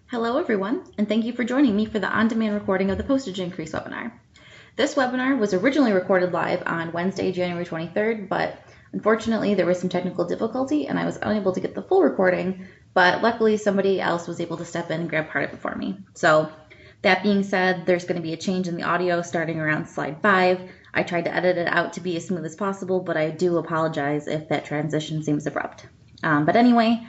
Hello everyone, and thank you for joining me for the on-demand recording of the postage increase webinar. This webinar was originally recorded live on Wednesday, January 23rd, but unfortunately there was some technical difficulty and I was unable to get the full recording, but luckily somebody else was able to step in and grab part of it for me. So that being said, there's going to be a change in the audio starting around slide 5. I tried to edit it out to be as smooth as possible, but I do apologize if that transition seems abrupt. But anyway,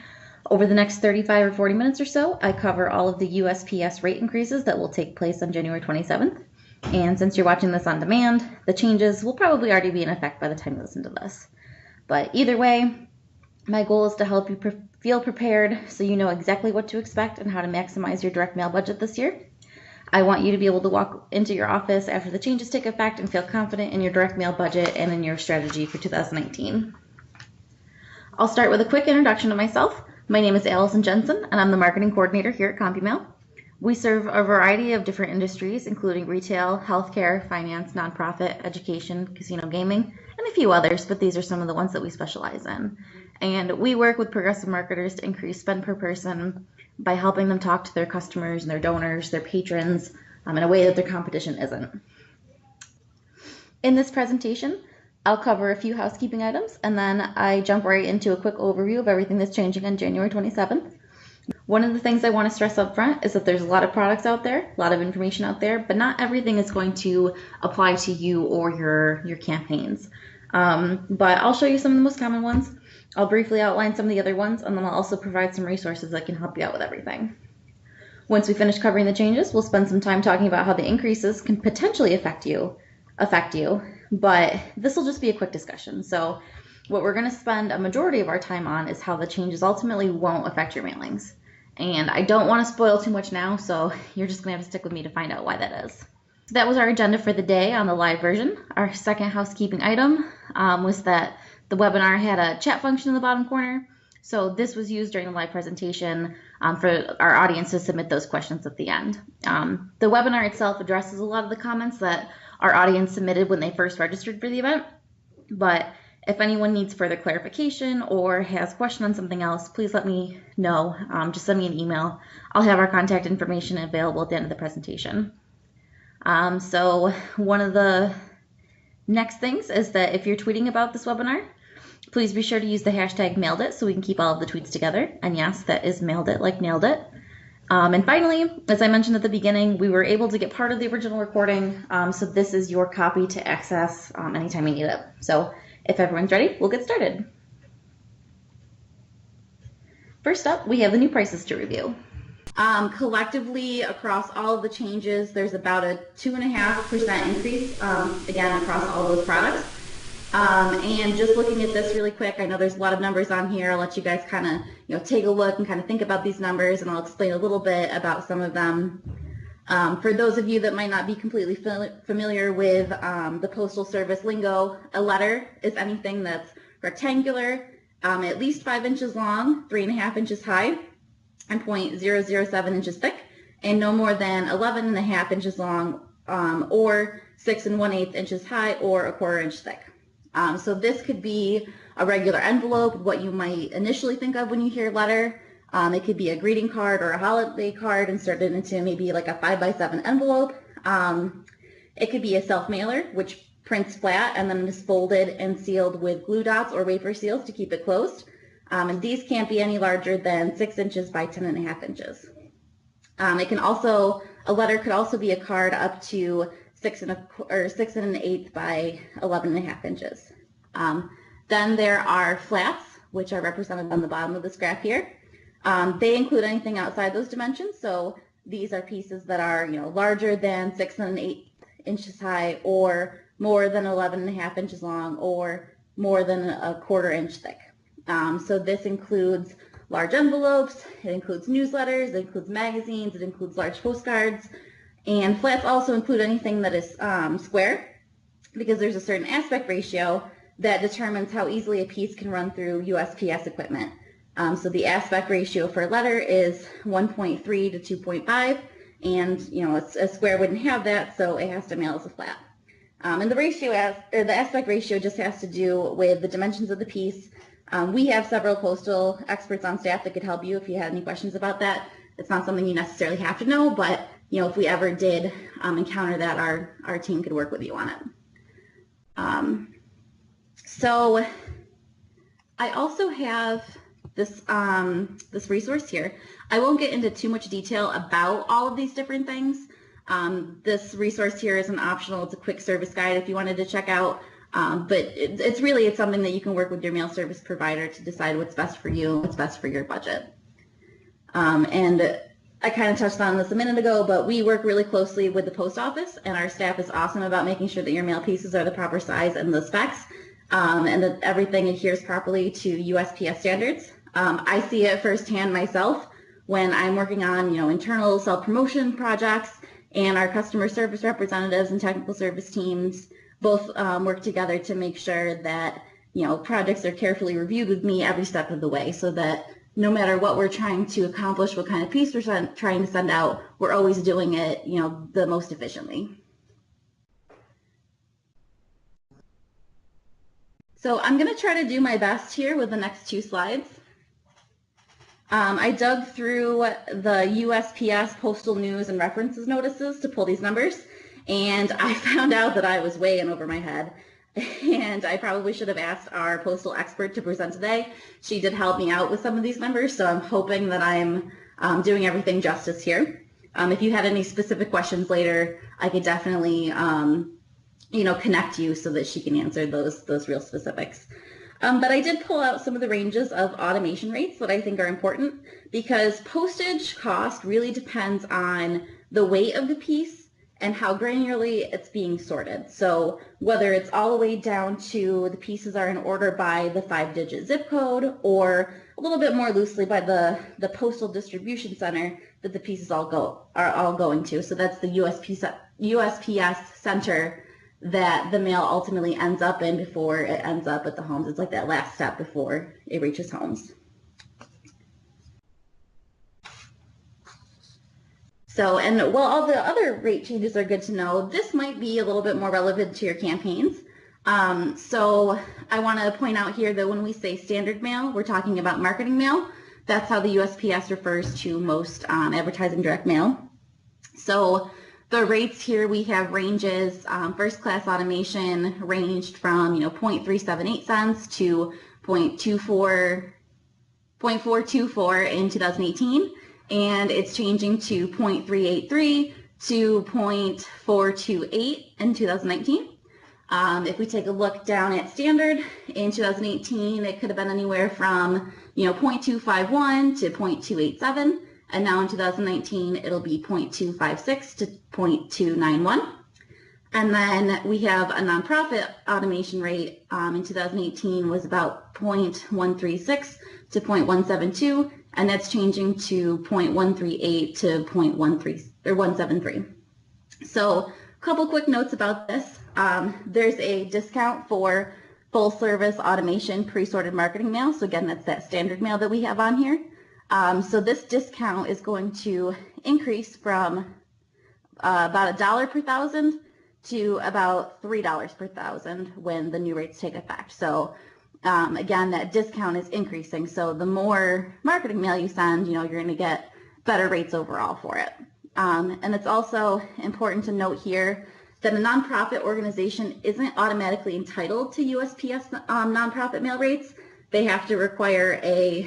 over the next 35 or 40 minutes or so, I cover all of the USPS rate increases that will take place on January 27th. And since you're watching this on demand, the changes will probably already be in effect by the time you listen to this. But either way, my goal is to help you feel prepared so you know exactly what to expect and how to maximize your direct mail budget this year. I want you to be able to walk into your office after the changes take effect and feel confident in your direct mail budget and in your strategy for 2019. I'll start with a quick introduction of myself. My name is Allison Jensen, and I'm the marketing coordinator here at Compu-Mail. We serve a variety of different industries, including retail, healthcare, finance, nonprofit, education, casino gaming, and a few others, but these are some of the ones that we specialize in. And we work with progressive marketers to increase spend per person by helping them talk to their customers and their donors, their patrons, in a way that their competition isn't. In this presentation, I'll cover a few housekeeping items, and then I jump right into a quick overview of everything that's changing on January 27th. One of the things I want to stress up front is that there's a lot of products out there, a lot of information out there, but not everything is going to apply to you or your campaigns. But I'll show you some of the most common ones. I'll briefly outline some of the other ones, and then I'll also provide some resources that can help you out with everything. Once we finish covering the changes, we'll spend some time talking about how the increases can potentially affect you. But this will just be a quick discussion. So what we're going to spend a majority of our time on is how the changes ultimately won't affect your mailings. And I don't want to spoil too much now, so you're just going to have to stick with me to find out why that is. So that was our agenda for the day on the live version. Our second housekeeping item was that the webinar had a chat function in the bottom corner. So this was used during the live presentation for our audience to submit those questions at the end. The webinar itself addresses a lot of the comments that our audience submitted when they first registered for the event, but if anyone needs further clarification or has a question on something else, please let me know. Just send me an email. I'll have our contact information available at the end of the presentation. So one of the next things is that if you're tweeting about this webinar, please be sure to use the hashtag MailedIt so we can keep all of the tweets together. And yes, that is mailed it like nailed it. And finally, as I mentioned at the beginning, we were able to get part of the original recording, so this is your copy to access anytime you need it. So if everyone's ready, we'll get started. First up, we have the new prices to review. Collectively, across all of the changes, there's about a 2.5% increase, again, across all those products. And just looking at this really quick, I know there's a lot of numbers on here. I'll let you guys kind of, take a look and kind of think about these numbers, and I'll explain a little bit about some of them. For those of you that might not be completely familiar with the Postal Service lingo, a letter is anything that's rectangular, at least 5 inches long, 3.5 inches high, and 0.007 inches thick, and no more than 11.5 inches long, or 6 1/8 inches high, or 1/4 inch thick. So this could be a regular envelope, what you might initially think of when you hear letter. It could be a greeting card or a holiday card inserted into maybe like a 5x7 envelope. It could be a self-mailer, which prints flat and then is folded and sealed with glue dots or wafer seals to keep it closed. And these can't be any larger than 6 inches by 10.5 inches. A letter could also be a card up to 6 1/8 by 11.5 inches. Then there are flats, which are represented on the bottom of this graph here. They include anything outside those dimensions. So these are pieces that are, larger than 6 1/8 inches high, or more than 11.5 inches long, or more than 1/4 inch thick. So this includes large envelopes, it includes newsletters, it includes magazines, it includes large postcards, and flats also include anything that is square, because there's a certain aspect ratio that determines how easily a piece can run through USPS equipment. So the aspect ratio for a letter is 1.3 to 2.5, and a square wouldn't have that, so it has to mail as a flat. And the aspect ratio just has to do with the dimensions of the piece. We have several postal experts on staff that could help you if you had any questions about that. It's not something you necessarily have to know, but if we ever did encounter that, our team could work with you on it. So I also have this this resource here. I won't get into too much detail about all of these different things. This resource here isn't optional. It's a quick service guide if you wanted to check out. But it's something that you can work with your mail service provider to decide what's best for you, what's best for your budget. And I kind of touched on this a minute ago, but we work really closely with the post office, and our staff is awesome about making sure that your mail pieces are the proper size and the specs, and that everything adheres properly to USPS standards. I see it firsthand myself when I'm working on, internal self-promotion projects, and our customer service representatives and technical service teams both work together to make sure that, projects are carefully reviewed with me every step of the way, so that no matter what we're trying to accomplish, what kind of piece we're trying to send out, we're always doing it, the most efficiently. So I'm going to try to do my best here with the next 2 slides. I dug through the USPS postal news and references notices to pull these numbers, and I found out that I was way in over my head. And I probably should have asked our postal expert to present today. She did help me out with some of these numbers, so I'm hoping that I'm doing everything justice here. If you had any specific questions later, I could definitely connect you so that she can answer those real specifics. But I did pull out some of the ranges of automation rates that I think are important, because postage cost really depends on the weight of the piece and how granularly it's being sorted. So whether it's all the way down to the pieces are in order by the 5-digit zip code, or a little bit more loosely by the postal distribution center that the pieces are all going to. So that's the USPS center that the mail ultimately ends up in before it ends up at the homes. It's like that last step before it reaches homes. So, and while all the other rate changes are good to know, this might be a little bit more relevant to your campaigns. So I want to point out here that when we say standard mail, we're talking about marketing mail. That's how the USPS refers to most advertising direct mail. So the rates here, we have ranges. First class automation ranged from 0.378 cents to 0.424 in 2018. And it's changing to 0.383 to 0.428 in 2019. If we take a look down at standard, in 2018, it could have been anywhere from 0.251 to 0.287, and now in 2019, it'll be 0.256 to 0.291. And then we have a nonprofit automation rate in 2018 was about 0.136 to 0.172, and that's changing to 0.138 to 173. So a couple quick notes about this. There's a discount for full service automation pre-sorted marketing mail. So again, that's that standard mail that we have on here. So this discount is going to increase from about $1 per thousand to about $3 per thousand when the new rates take effect. So again, that discount is increasing. So the more marketing mail you send, you're going to get better rates overall for it. And it's also important to note here that a nonprofit organization isn't automatically entitled to USPS nonprofit mail rates. They have to acquire a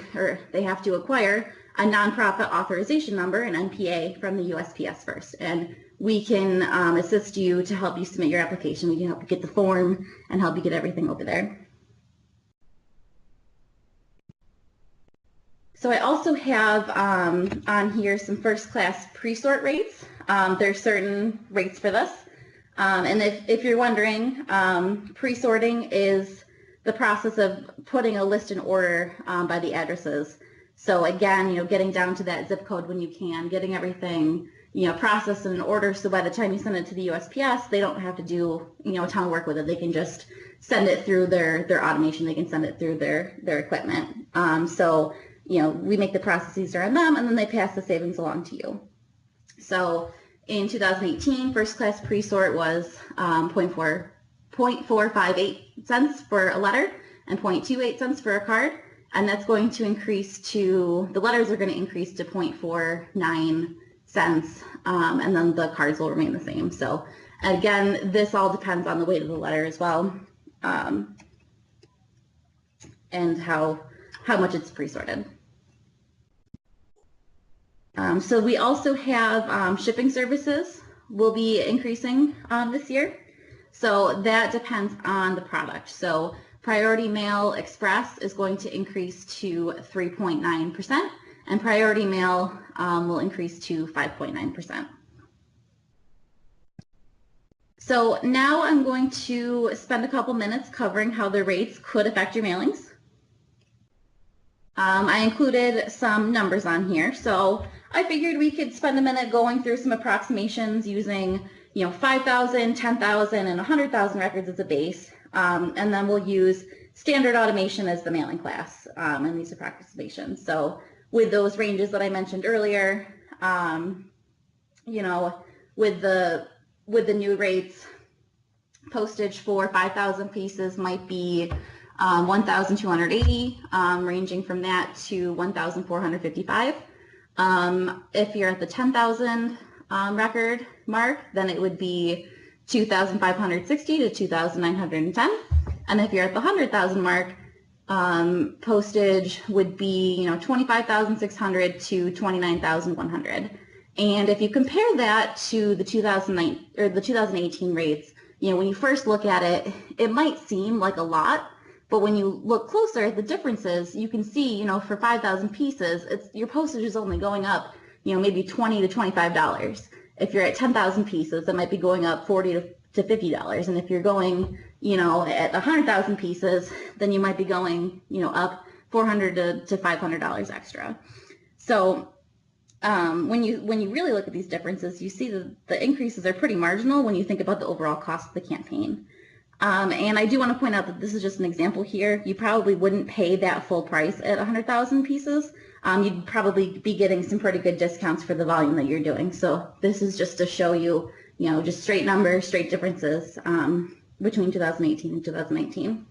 nonprofit authorization number, an NPA, from the USPS first. And we can assist you to help you submit your application. We can help you get the form and help you get everything over there. So I also have on here some first class pre-sort rates. There's certain rates for this. And if you're wondering, pre-sorting is the process of putting a list in order by the addresses. So again, getting down to that zip code when you can, getting everything, processed in order, so by the time you send it to the USPS, they don't have to do, a ton of work with it. They can just send it through their automation. They can send it through their equipment. So we make the process easier on them, and then they pass the savings along to you. So in 2018, first class pre-sort was 0.458 cents for a letter and 0.28 cents for a card. and that's going to increase to, the letters are going to increase to 0.49 cents, and then the cards will remain the same. So again, this all depends on the weight of the letter as well, and how much it's pre-sorted. So we also have shipping services will be increasing this year. So that depends on the product. So Priority Mail Express is going to increase to 3.9%, and Priority Mail will increase to 5.9%. So now I'm going to spend a couple minutes covering how the rates could affect your mailings. I included some numbers on here, so I figured we could spend a minute going through some approximations using, 5,000, 10,000, and 100,000 records as a base, and then we'll use standard automation as the mailing class in these approximations. So with those ranges that I mentioned earlier, with the new rates, postage for 5,000 pieces might be 1,280, ranging from that to 1,455. If you're at the 10,000 record mark, then it would be 2,560 to 2,910. And if you're at the 100,000 mark, postage would be 25,600 to 29,100. And if you compare that to the 2018 rates, when you first look at it, it might seem like a lot. But when you look closer at the differences, you can see, for 5,000 pieces, your postage is only going up, maybe $20 to $25. If you're at 10,000 pieces, it might be going up $40 to $50. And if you're going, at 100,000 pieces, then you might be going, up $400 to $500 extra. So when you really look at these differences, you see that the increases are pretty marginal when you think about the overall cost of the campaign. And I do want to point out that this is just an example here. You probably wouldn't pay that full price at 100,000 pieces. You'd probably be getting some pretty good discounts for the volume that you're doing. So this is just to show you, just straight numbers, straight differences between 2018 and 2019.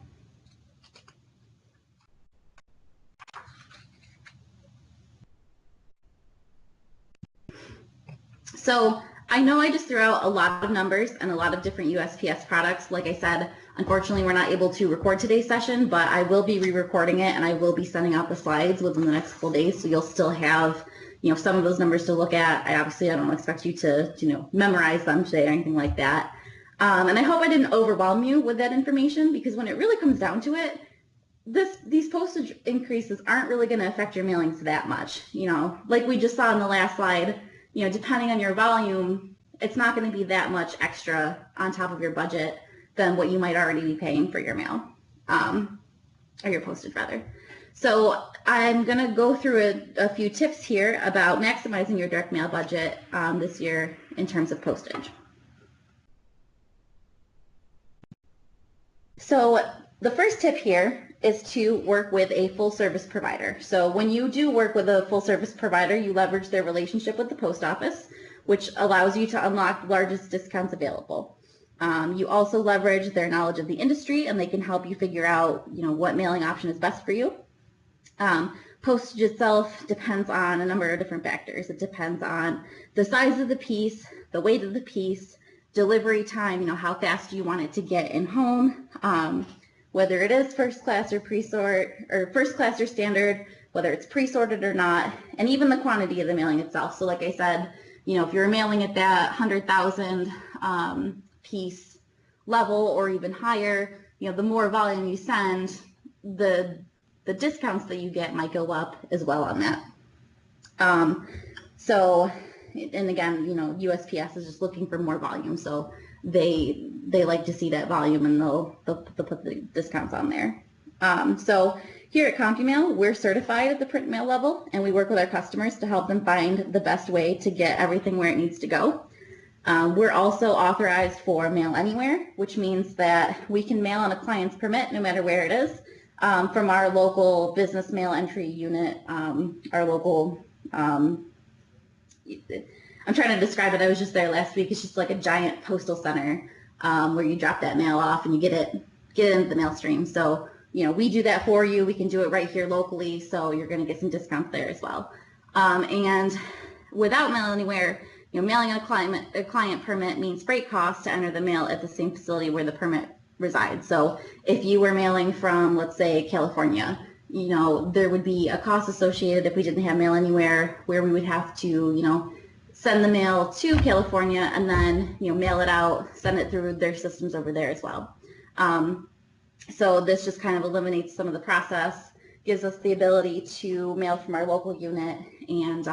So I know I just threw out a lot of numbers and a lot of different USPS products. Like I said, unfortunately, we're not able to record today's session, but I will be re-recording it, and I will be sending out the slides within the next couple days, so you'll still have, some of those numbers to look at. I don't expect you to, memorize them today or anything like that. And I hope I didn't overwhelm you with that information, because when it really comes down to it, these postage increases aren't really going to affect your mailings that much. Like we just saw in the last slide, depending on your volume, it's not going to be that much extra on top of your budget than what you might already be paying for your mail, or your postage rather. So I'm going to go through a few tips here about maximizing your direct mail budget this year in terms of postage. So the first tip here is to work with a full service provider. So when you do work with a full service provider, you leverage their relationship with the post office, which allows you to unlock the largest discounts available. You also leverage their knowledge of the industry, and they can help you figure out, what mailing option is best for you. Postage itself depends on a number of different factors. It depends on the size of the piece, the weight of the piece, delivery time, how fast do you want it to get in home, whether it is first class or pre-sort, or first class or standard, whether it's pre-sorted or not, and even the quantity of the mailing itself. So like I said, if you're mailing at that 100,000 piece level or even higher, the more volume you send, the discounts that you get might go up as well on that. And again, USPS is just looking for more volume, so they like to see that volume, and they'll put the discounts on there. So here at Compu-Mail, we're certified at the print mail level, and we work with our customers to help them find the best way to get everything where it needs to go. We're also authorized for Mail Anywhere, which means that we can mail on a client's permit no matter where it is, from our local business mail entry unit, our local, I'm trying to describe it. I was just there last week. It's just like a giant postal center where you drop that mail off and you get it into the mail stream. So we do that for you. We can do it right here locally, so you're going to get some discounts there as well. And without mail anywhere, mailing a client permit means freight costs to enter the mail at the same facility where the permit resides. So if you were mailing from, let's say, California, there would be a cost associated if we didn't have mail anywhere, where we would have to, send the mail to California and then, mail it out, send it through their systems over there as well. So this just kind of eliminates some of the process, gives us the ability to mail from our local unit and,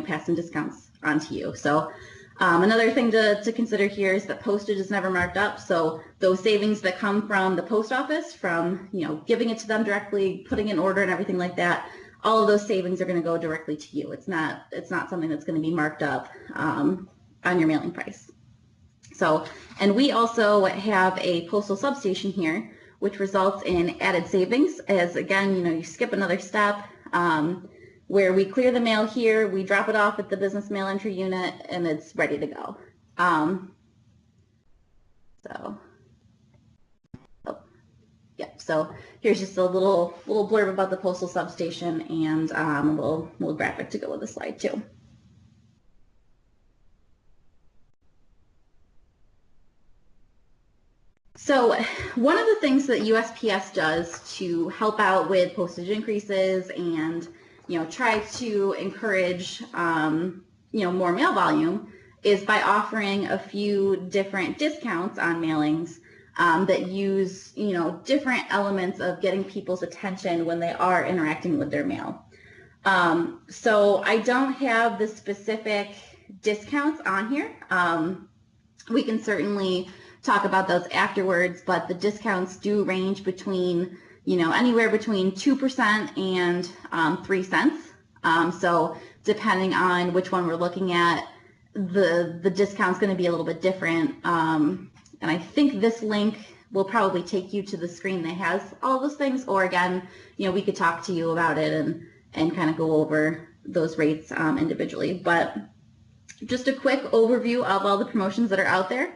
pass some discounts on to you. So another thing to consider here is that postage is never marked up. So those savings that come from the post office, from giving it to them directly, putting an order and everything like that, all of those savings are going to go directly to you. It's not something that's going to be marked up on your mailing price. So, and we also have a postal substation here, which results in added savings, as again, you skip another step. Where we clear the mail here, we drop it off at the business mail entry unit, and it's ready to go. So here's just a little blurb about the postal substation and a little graphic to go with the slide too. So one of the things that USPS does to help out with postage increases and try to encourage, more mail volume is by offering a few different discounts on mailings that use, different elements of getting people's attention when they are interacting with their mail. So I don't have the specific discounts on here. We can certainly talk about those afterwards, but the discounts do range between anywhere between 2% and 3 cents. So depending on which one we're looking at, the discount's going to be a little bit different. And I think this link will probably take you to the screen that has all those things, or again, we could talk to you about it and kind of go over those rates individually. But just a quick overview of all the promotions that are out there.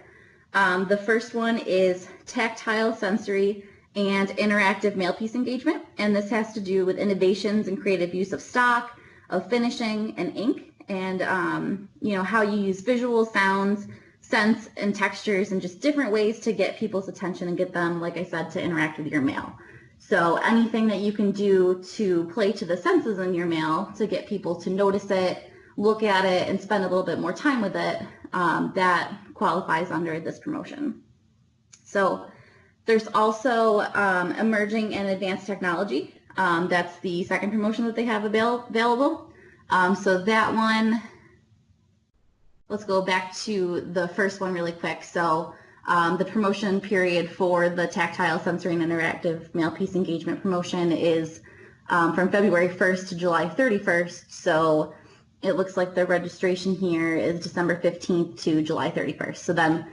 The first one is tactile, sensory, and interactive mail piece engagement, and this has to do with innovations and creative use of stock, of finishing, and ink, and how you use visual, sounds, scents, and textures, and just different ways to get people's attention and get them, like I said, to interact with your mail. So anything that you can do to play to the senses in your mail to get people to notice it, look at it, and spend a little bit more time with it, that qualifies under this promotion. So there's also emerging and advanced technology. That's the second promotion that they have available. So that one, let's go back to the first one really quick. So the promotion period for the tactile, sensory, and interactive mail piece engagement promotion is from February 1st to July 31st. So it looks like the registration here is December 15th to July 31st. So then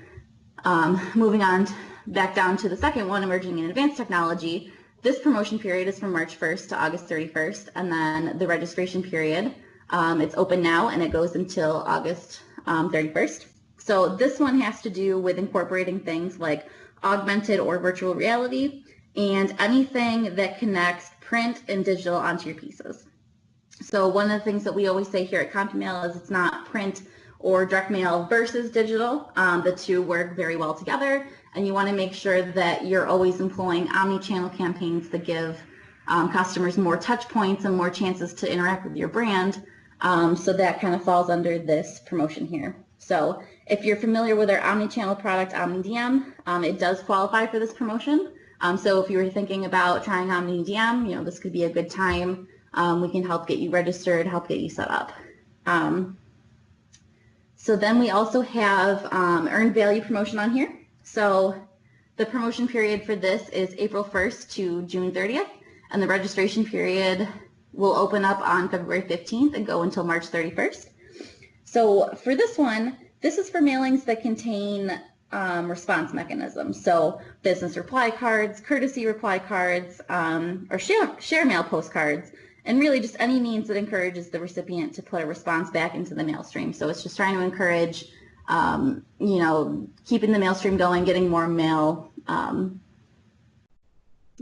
moving on back down to the second one, emerging and advanced technology, this promotion period is from March 1st to August 31st, and then the registration period, it's open now and it goes until August 31st. So this one has to do with incorporating things like augmented or virtual reality and anything that connects print and digital onto your pieces. So one of the things that we always say here at Compu-Mail is it's not print or direct mail versus digital. The two work very well together, and you want to make sure that you're always employing omni-channel campaigns that give customers more touch points and more chances to interact with your brand. So that kind of falls under this promotion here. So if you're familiar with our omni-channel product, OmniDM, it does qualify for this promotion. So if you were thinking about trying OmniDM, this could be a good time. We can help get you registered, help get you set up. So then we also have earned value promotion on here. So the promotion period for this is April 1st to June 30th, and the registration period will open up on February 15th and go until March 31st. So for this one, this is for mailings that contain response mechanisms. So business reply cards, courtesy reply cards, or share mail postcards, and really just any means that encourages the recipient to put a response back into the mail stream. So it's just trying to encourage, keeping the mail stream going, getting more mail,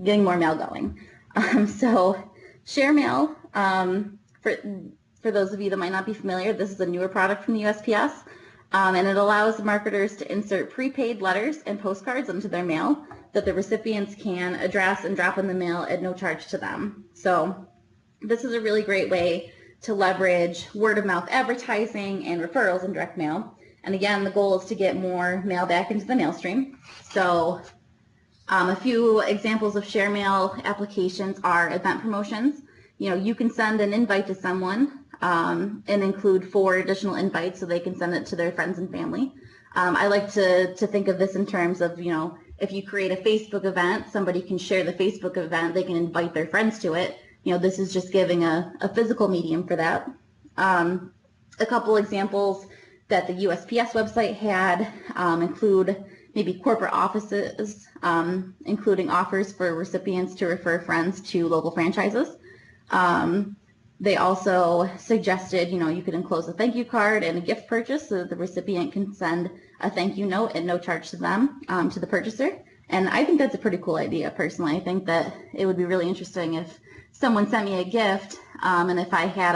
getting more mail going. So Share Mail, for those of you that might not be familiar, this is a newer product from the USPS, and it allows marketers to insert prepaid letters and postcards into their mail that the recipients can address and drop in the mail at no charge to them. So this is a really great way to leverage word-of-mouth advertising and referrals in direct mail. And again, the goal is to get more mail back into the mail stream. So a few examples of Share Mail applications are event promotions. You can send an invite to someone and include 4 additional invites so they can send it to their friends and family. I like to think of this in terms of, if you create a Facebook event, somebody can share the Facebook event, they can invite their friends to it. This is just giving a physical medium for that. A couple examples that the USPS website had include maybe corporate offices, including offers for recipients to refer friends to local franchises. They also suggested, you could enclose a thank you card and a gift purchase so that the recipient can send a thank you note at no charge to them, to the purchaser. And I think that's a pretty cool idea, personally. I think that it would be really interesting if someone sent me a gift, and if I had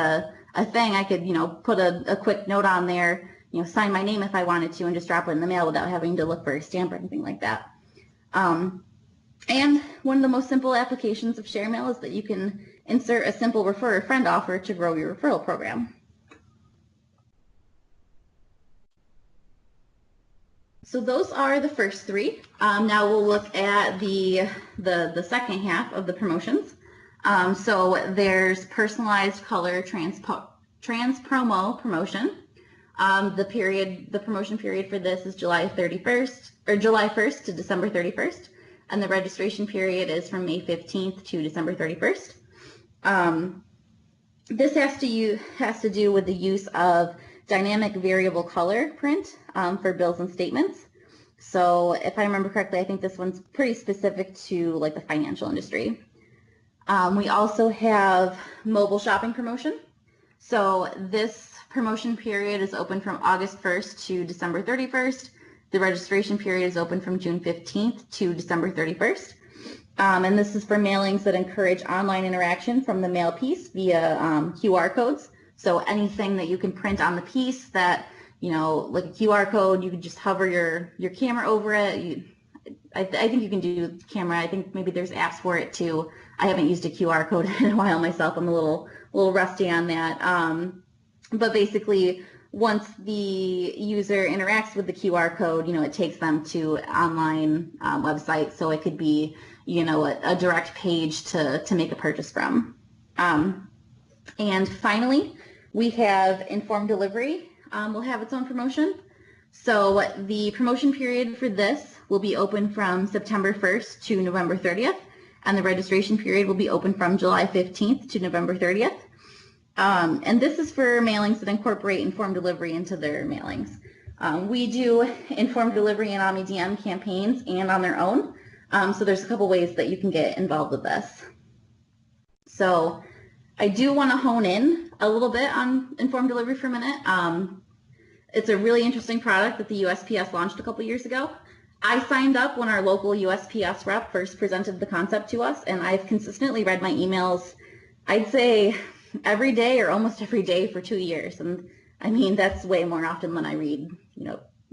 a thing, I could, put a quick note on there, sign my name if I wanted to, and just drop it in the mail without having to look for a stamp or anything like that. And one of the most simple applications of Share Mail is that you can insert a simple refer a friend offer to grow your referral program. So those are the first 3. Now we'll look at the second half of the promotions. So there's personalized color trans promo promotion. The promotion period for this is July 1st to December 31st. And the registration period is from May 15th to December 31st. This has to do with the use of dynamic variable color print for bills and statements. So if I remember correctly, I think this one's pretty specific to like the financial industry. We also have mobile shopping promotion. So this promotion period is open from August 1st to December 31st. The registration period is open from June 15th to December 31st. And this is for mailings that encourage online interaction from the mail piece via QR codes. So anything that you can print on the piece that, like a QR code, you can just hover your camera over it. I think you can do camera. I think maybe there's apps for it too. I haven't used a QR code in a while myself. I'm a little rusty on that. But basically, once the user interacts with the QR code, it takes them to an online website. So it could be, a direct page to make a purchase from. And finally, we have informed delivery. Will have its own promotion. So the promotion period for this will be open from September 1st to November 30th. And the registration period will be open from July 15th to November 30th. And this is for mailings that incorporate informed delivery into their mailings. We do informed delivery and OmniDM campaigns and on their own. So there's a couple ways that you can get involved with this. So I do want to hone in a little bit on informed delivery for a minute. It's a really interesting product that the USPS launched a couple years ago. I signed up when our local USPS rep first presented the concept to us, and I've consistently read my emails, I'd say every day or almost every day for 2 years. And I mean, that's way more often than I read,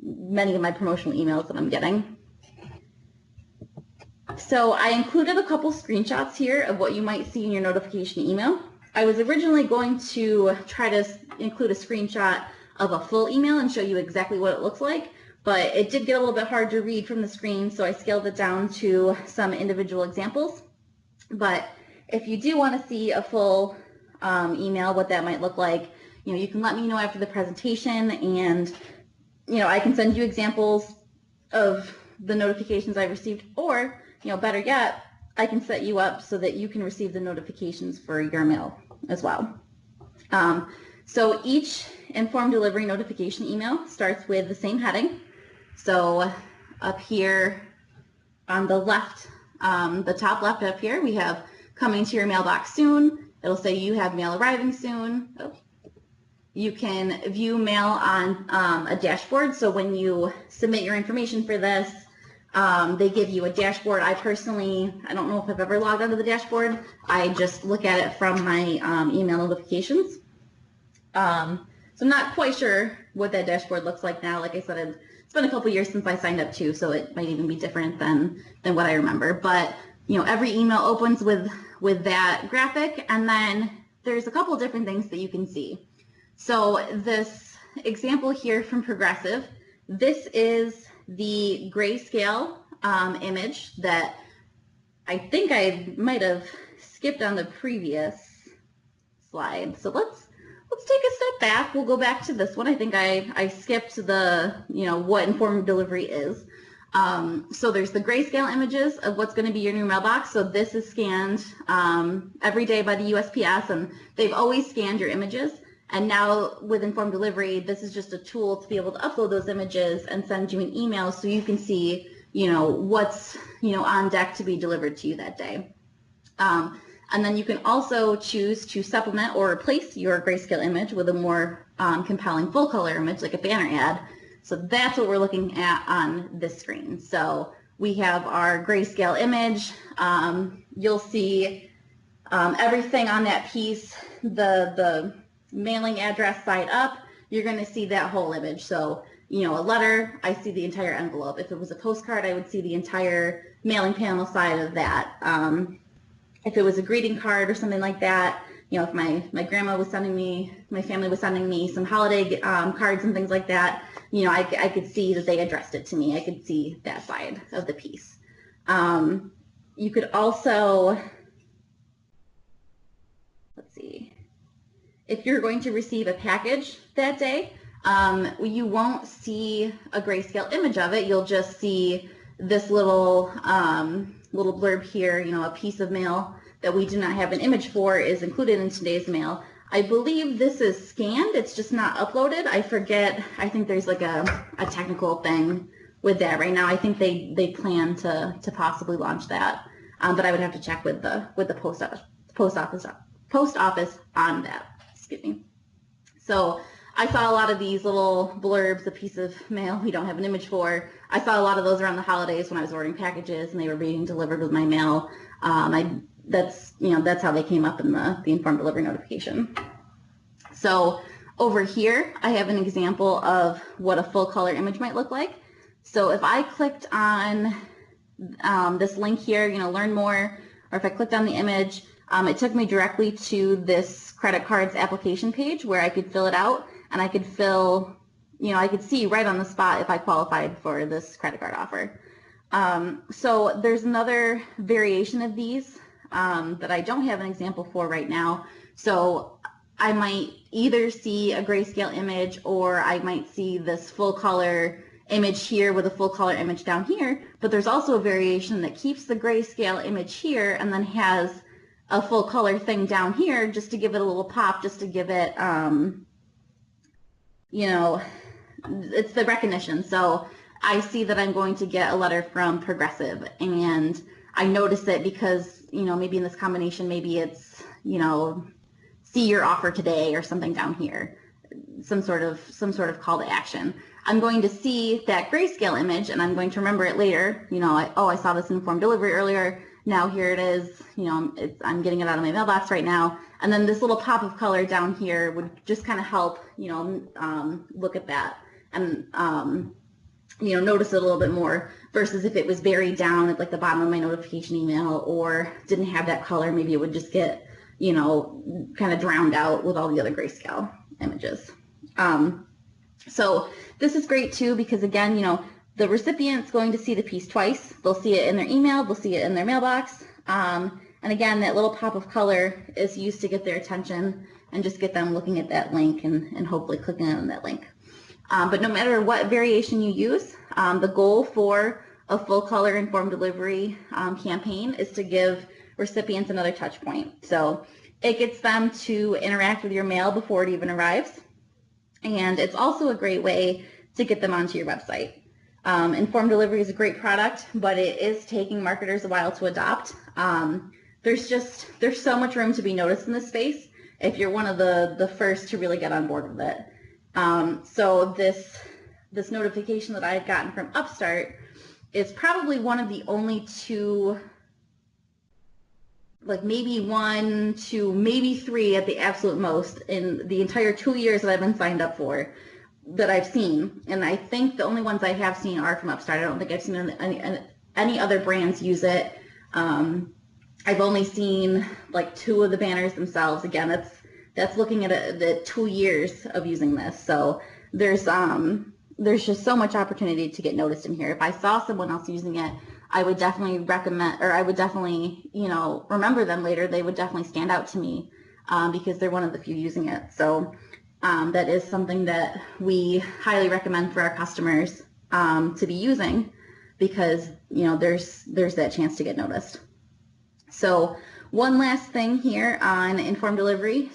many of my promotional emails that I'm getting. So I included a couple screenshots here of what you might see in your notification email. I was originally going to try to include a screenshot of a full email and show you exactly what it looks like, but it did get a little bit hard to read from the screen, so I scaled it down to some individual examples. But if you do want to see a full email, what that might look like, you can let me know after the presentation, and I can send you examples of the notifications I received, or better yet, I can set you up so that you can receive the notifications for your mail as well. So each informed delivery notification email starts with the same heading. So up here on the left, the top left up here, we have coming to your mailbox soon. It'll say you have mail arriving soon. Oh. You can view mail on a dashboard. So when you submit your information for this, They give you a dashboard. I don't know if I've ever logged onto the dashboard. I just look at it from my email notifications. So I'm not quite sure what that dashboard looks like now. Like I said, it's been a couple years since I signed up too, so it might even be different than what I remember. But every email opens with that graphic, and then there's a couple different things that you can see. So this example here from Progressive, this is the grayscale image that I think I might have skipped on the previous slide. So let's take a step back. We'll go back to this one. I think I skipped the, what informed delivery is. So there's the grayscale images of what's going to be your new mailbox. So this is scanned every day by the USPS, and they've always scanned your images. And now with informed delivery, this is just a tool to be able to upload those images and send you an email so you can see, what's, on deck to be delivered to you that day. And then you can also choose to supplement or replace your grayscale image with a more compelling full color image, like a banner ad. So that's what we're looking at on this screen. So we have our grayscale image. You'll see everything on that piece, the mailing address side up, you're going to see that whole image. So, a letter, I see the entire envelope. If it was a postcard, I would see the entire mailing panel side of that. If it was a greeting card or something like that, if my grandma was sending me, my family was sending me some holiday cards and things like that, I could see that they addressed it to me. I could see that side of the piece. You could also, let's see, if you're going to receive a package that day, you won't see a grayscale image of it. You'll just see this little blurb here, a piece of mail that we do not have an image for is included in today's mail. I believe this is scanned. It's just not uploaded. I forget. I think there's like a technical thing with that right now. I think they plan to possibly launch that, but I would have to check with the post office on that. Excuse me. So I saw a lot of these little blurbs, a piece of mail we don't have an image for. I saw a lot of those around the holidays when I was ordering packages and they were being delivered with my mail. That's how they came up in the informed delivery notification. So over here, I have an example of what a full color image might look like. So if I clicked on this link here, learn more, or if I clicked on the image, it took me directly to this credit cards application page where I could fill it out, and I could fill, I could see right on the spot if I qualified for this credit card offer. So there's another variation of these that I don't have an example for right now. So I might either see a grayscale image, or I might see this full color image here with a full color image down here, but there's also a variation that keeps the grayscale image here and then has a full color thing down here just to give it a little pop, just to give it, it's the recognition. So I see that I'm going to get a letter from Progressive, and I notice it because, maybe in this combination, maybe it's, see your offer today or something down here, some sort of call to action. I'm going to see that grayscale image, and I'm going to remember it later. I saw this informed delivery earlier. Now here it is. I'm getting it out of my mailbox right now. And then this little pop of color down here would just kind of help, look at that and, notice it a little bit more, versus if it was buried down at like the bottom of my notification email or didn't have that color, maybe it would just get, kind of drowned out with all the other grayscale images. So this is great too, because again, the recipient's going to see the piece twice. They'll see it in their email, they'll see it in their mailbox. And again, that little pop of color is used to get their attention and just get them looking at that link and hopefully clicking on that link. But no matter what variation you use, the goal for a full color informed delivery campaign is to give recipients another touch point. So it gets them to interact with your mail before it even arrives. And it's also a great way to get them onto your website. Informed delivery is a great product, but it is taking marketers a while to adopt. There's so much room to be noticed in this space if you're one of the first to really get on board with it. So this notification that I had gotten from Upstart is probably one of the only two, like maybe one, two, maybe three at the absolute most in the entire 2 years that I've been signed up for that I've seen. And I think the only ones I have seen are from Upstart. I don't think I've seen any other brands use it. I've only seen like 2 of the banners themselves. Again, that's looking at the 2 years of using this. So there's just so much opportunity to get noticed in here. If I saw someone else using it, I would definitely recommend, or I would definitely, remember them later. They would definitely stand out to me because they're one of the few using it. So that is something that we highly recommend for our customers to be using because, there's that chance to get noticed. So one last thing here on informed delivery.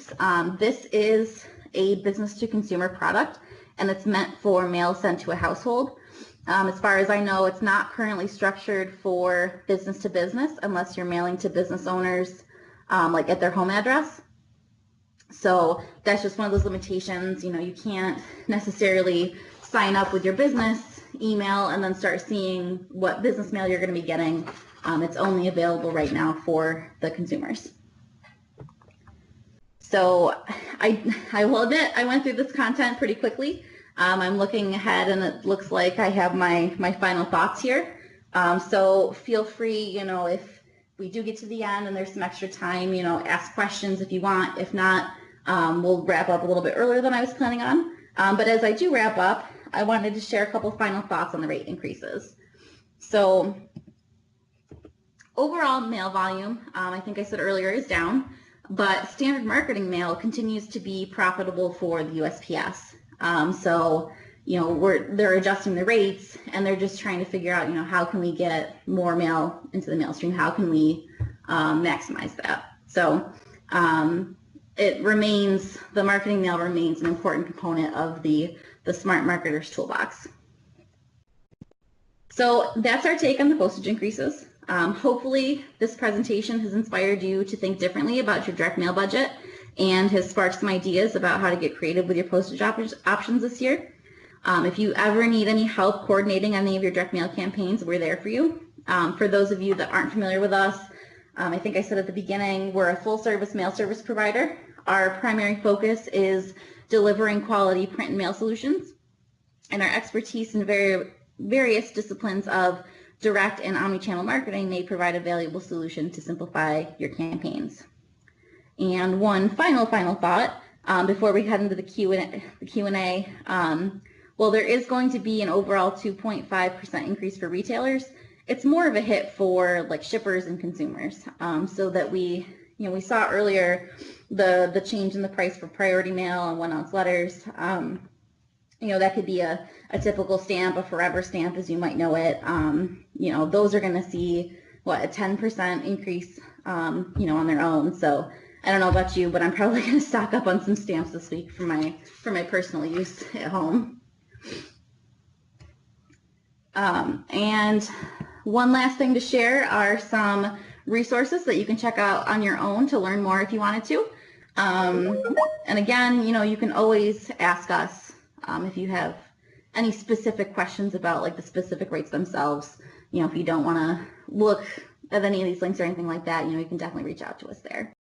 This is a business to consumer product, and it's meant for mail sent to a household. As far as I know, it's not currently structured for business to business unless you're mailing to business owners like at their home address. So that's just one of those limitations. You can't necessarily sign up with your business email and then start seeing what business mail you're going to be getting. It's only available right now for the consumers. So I will admit I went through this content pretty quickly. I'm looking ahead and it looks like I have my final thoughts here. So feel free, if we do get to the end and there's some extra time, ask questions if you want. If not, we'll wrap up a little bit earlier than I was planning on. But as I do wrap up, I wanted to share a couple final thoughts on the rate increases. So overall mail volume, I think I said earlier, is down, but standard marketing mail continues to be profitable for the USPS. So, they're adjusting the rates and they're just trying to figure out, how can we get more mail into the mail stream? How can we maximize that? So the marketing mail remains an important component of the smart marketer's toolbox. So that's our take on the postage increases. Hopefully this presentation has inspired you to think differently about your direct mail budget and has sparked some ideas about how to get creative with your postage options this year. If you ever need any help coordinating any of your direct mail campaigns, we're there for you. For those of you that aren't familiar with us, I think I said at the beginning, we're a full-service mail service provider. Our primary focus is delivering quality print and mail solutions, and our expertise in various disciplines of direct and omni-channel marketing may provide a valuable solution to simplify your campaigns. And one final thought before we head into the Q&A. Well, there is going to be an overall 2.5% increase for retailers. It's more of a hit for like shippers and consumers. So that we saw earlier the change in the price for priority mail and 1-ounce letters. That could be a typical stamp, a forever stamp as you might know it. Those are going to see a 10% increase, on their own. So I don't know about you, but I'm probably going to stock up on some stamps this week for my personal use at home. And one last thing to share are some resources that you can check out on your own to learn more if you wanted to. And again, you can always ask us if you have any specific questions about like the specific rates themselves. If you don't want to look at any of these links or anything like that, you can definitely reach out to us there.